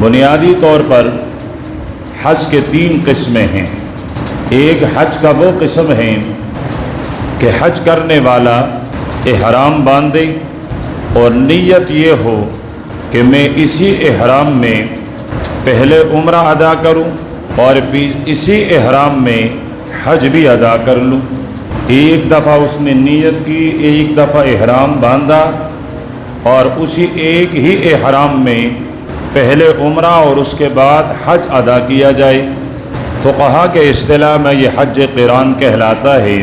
بنیادی طور پر حج کے 3 قسمیں ہیں۔ ایک حج کا وہ قسم ہے کہ حج کرنے والا احرام باندھے اور نیت یہ ہو کہ میں اسی احرام میں پہلے عمرہ ادا کروں اور اسی احرام میں حج بھی ادا کر لوں۔ ایک دفعہ اس نے نیت کی، ایک دفعہ احرام باندھا اور اسی ایک ہی احرام میں پہلے عمرہ اور اس کے بعد حج ادا کیا جائے۔ فقہا کے اصطلاح میں یہ حج قران کہلاتا ہے،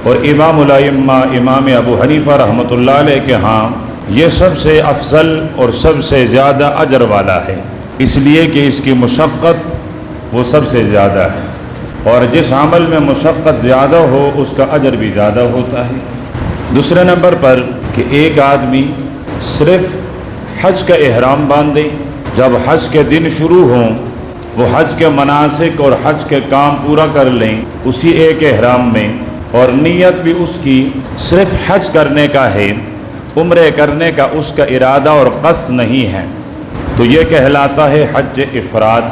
اور امام الائمہ امام ابو حنیفہ رحمۃ اللہ علیہ کے ہاں یہ سب سے افضل اور سب سے زیادہ اجر والا ہے، اس لیے کہ اس کی مشقت وہ سب سے زیادہ ہے، اور جس عمل میں مشقت زیادہ ہو اس کا اجر بھی زیادہ ہوتا ہے۔ دوسرے نمبر پر کہ ایک آدمی صرف حج کا احرام باندھے، جب حج کے دن شروع ہوں وہ حج کے مناسک اور حج کے کام پورا کر لیں اسی ایک احرام میں، اور نیت بھی اس کی صرف حج کرنے کا ہے، عمرے کرنے کا اس کا ارادہ اور قصد نہیں ہے، تو یہ کہلاتا ہے حج افراد،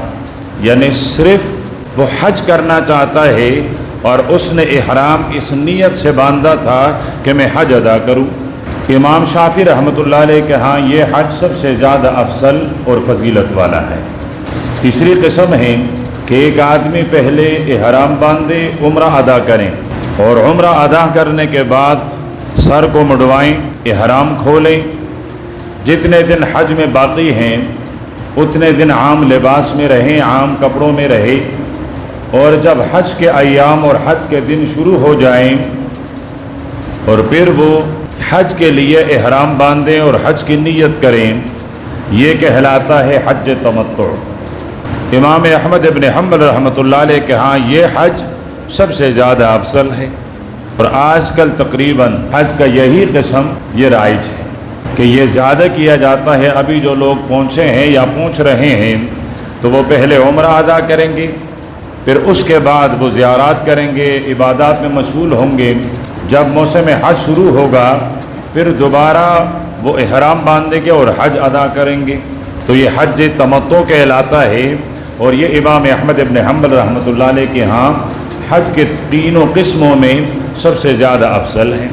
یعنی صرف وہ حج کرنا چاہتا ہے اور اس نے احرام اس نیت سے باندھا تھا کہ میں حج ادا کروں۔ امام شافعی رحمۃ اللہ علیہ کے ہاں یہ حج سب سے زیادہ افضل اور فضیلت والا ہے۔ تیسری قسم ہے کہ ایک آدمی پہلے احرام باندھے، عمرہ ادا کریں، اور عمرہ ادا کرنے کے بعد سر کو مڑوائیں، احرام کھولیں، جتنے دن حج میں باقی ہیں اتنے دن عام لباس میں رہیں، عام کپڑوں میں رہیں، اور جب حج کے ایام اور حج کے دن شروع ہو جائیں اور پھر وہ حج کے لیے احرام باندھیں اور حج کی نیت کریں، یہ کہلاتا ہے حج تمتع۔ امام احمد ابن حنبل رحمۃ اللہ علیہ کے ہاں یہ حج سب سے زیادہ افضل ہے، اور آج کل تقریباً حج کا یہی قسم یہ رائج ہے کہ یہ زیادہ کیا جاتا ہے۔ ابھی جو لوگ پہنچے ہیں یا پہنچ رہے ہیں تو وہ پہلے عمرہ ادا کریں گے، پھر اس کے بعد وہ زیارات کریں گے، عبادات میں مشغول ہوں گے۔ جب موسم حج شروع ہوگا پھر دوبارہ وہ احرام باندھیں گے اور حج ادا کریں گے، تو یہ حج تمتع کہلاتا ہے، اور یہ امام احمد ابن حنبل رحمۃ اللہ علیہ کے ہاں حج کے 3 قسموں میں سب سے زیادہ افضل ہے۔